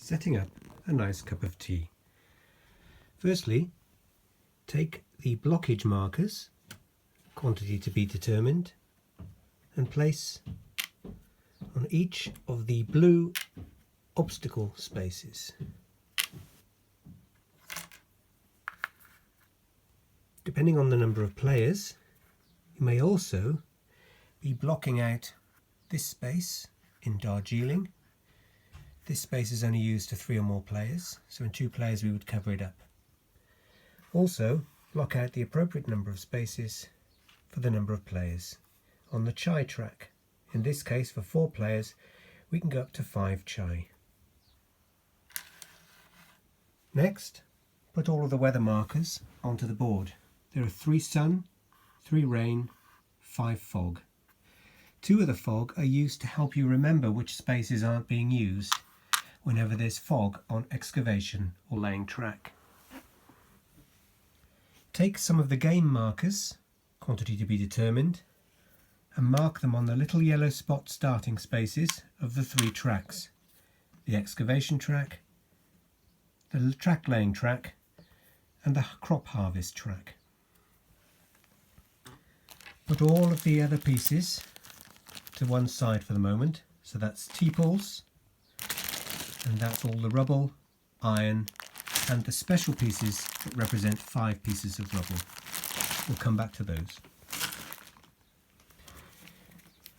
setting up a nice cup of tea. Firstly, take the blockage markers, quantity to be determined, and place on each of the blue obstacle spaces. Depending on the number of players, you may also be blocking out this space in Darjeeling. This space is only used to 3 or more players, so in 2 players we would cover it up. Also, block out the appropriate number of spaces for the number of players. On the chai track, in this case for 4 players, we can go up to 5 chai. Next, put all of the weather markers onto the board. There are 3 sun, 3 rain, 5 fog. 2 of the fog are used to help you remember which spaces aren't being used whenever there's fog on excavation or laying track. Take some of the game markers, quantity to be determined, and mark them on the little yellow spot starting spaces of the 3 tracks: the excavation track, the track laying track, and the crop harvest track. Put all of the other pieces to one side for the moment, so that's T-poles, and that's all the rubble, iron, and the special pieces that represent 5 pieces of rubble. We'll come back to those.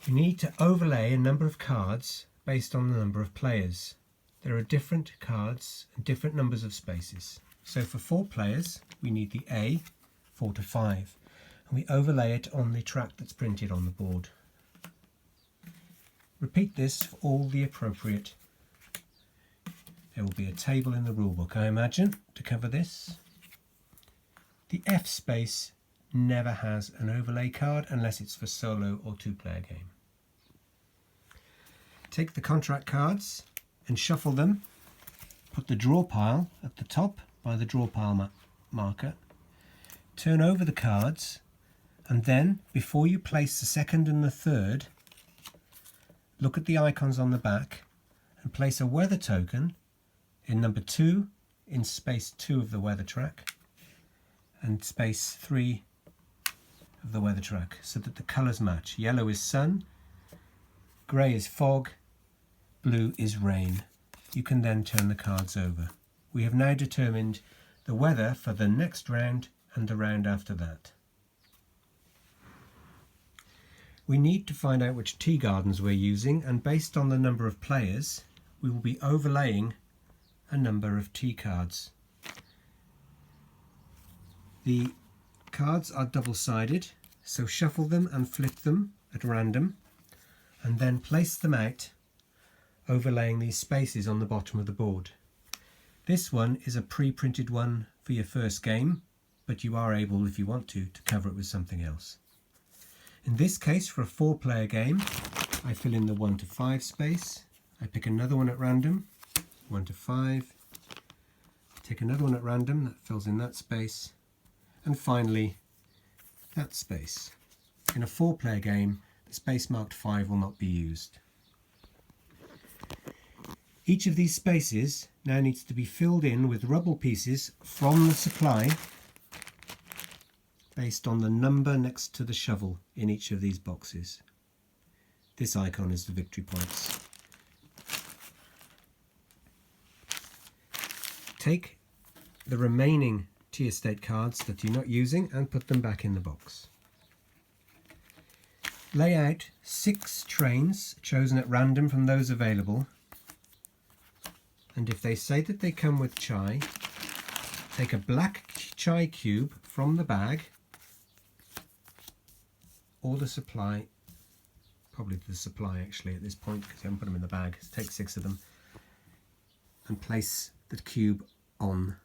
You need to overlay a number of cards based on the number of players. There are different cards and different numbers of spaces. So for 4 players, we need the A, 4 to 5, and we overlay it on the track that's printed on the board. Repeat this for all the appropriate. There will be a table in the rulebook, I imagine, to cover this. The F space never has an overlay card unless it's for solo or 2-player game. Take the contract cards and shuffle them. Put the draw pile at the top by the draw pile marker. Turn over the cards, and then before you place the second and the third, look at the icons on the back and place a weather token in number 2 in space 2 of the weather track and space 3 of the weather track, so that the colours match. Yellow is sun, grey is fog, blue is rain. You can then turn the cards over. We have now determined the weather for the next round and the round after that. We need to find out which tea gardens we're using, and based on the number of players, we will be overlaying a number of tea cards. The cards are double-sided, so shuffle them and flip them at random, and then place them out, overlaying these spaces on the bottom of the board. This one is a pre-printed one for your first game, but you are able, if you want to cover it with something else. In this case, for a 4-player game, I fill in the 1 to 5 space. I pick another one at random, 1 to 5. Take another one at random that fills in that space, and finally that space. In a 4-player game, the space marked 5 will not be used. Each of these spaces now needs to be filled in with rubble pieces from the supply based on the number next to the shovel in each of these boxes. This icon is the victory points. Take the remaining tea estate cards that you're not using and put them back in the box. Lay out 6 trains chosen at random from those available, and if they say that they come with chai, take a black chai cube from the bag or the supply, probably the supply actually at this point because I haven't put them in the bag. Take 6 of them and place the cube on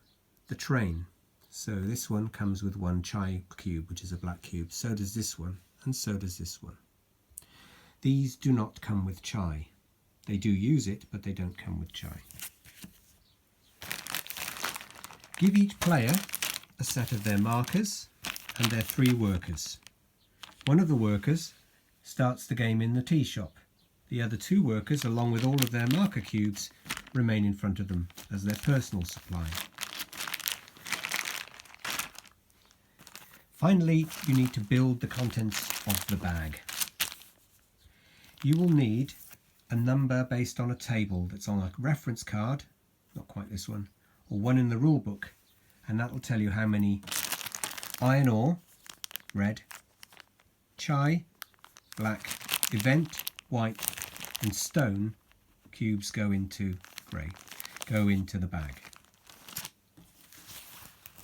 the train. So this one comes with 1 chai cube, which is a black cube. So does this one, and so does this one. These do not come with chai. They do use it, but they don't come with chai. Give each player a set of their markers and their 3 workers. One of the workers starts the game in the tea shop. The other 2 workers, along with all of their marker cubes, remain in front of them as their personal supply. Finally, you need to build the contents of the bag. You will need a number based on a table that's on a reference card, not quite this one, or one in the rule book, and that will tell you how many iron ore, red, chai, black, event, white, and stone cubes go into grey, go into the bag.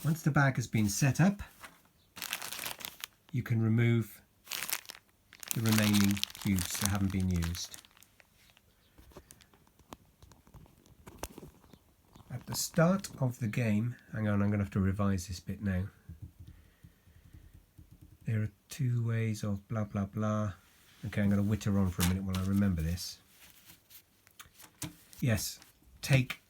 Once the bag has been set up, you can remove the remaining cubes that haven't been used. At the start of the game, hang on, I'm going to have to revise this bit now. There are 2 ways of blah blah blah. Okay, I'm going to witter on for a minute while I remember this. Yes, take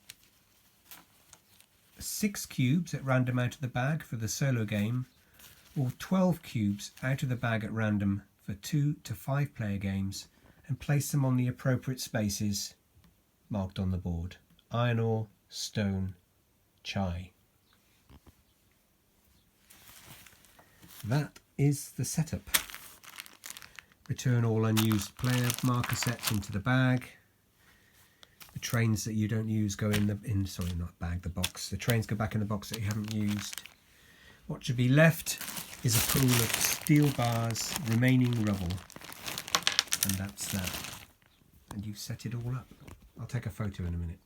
6 cubes at random out of the bag for the solo game, or 12 cubes out of the bag at random for 2 to 5 player games, and place them on the appropriate spaces marked on the board. Iron ore, stone, chai. That is the setup. Return all unused player marker sets into the bag. The trains that you don't use go in the the box. The trains go back in the box that you haven't used. What should be left is a pool of steel bars, remaining rubble, and that's that. And you set it all up. I'll take a photo in a minute.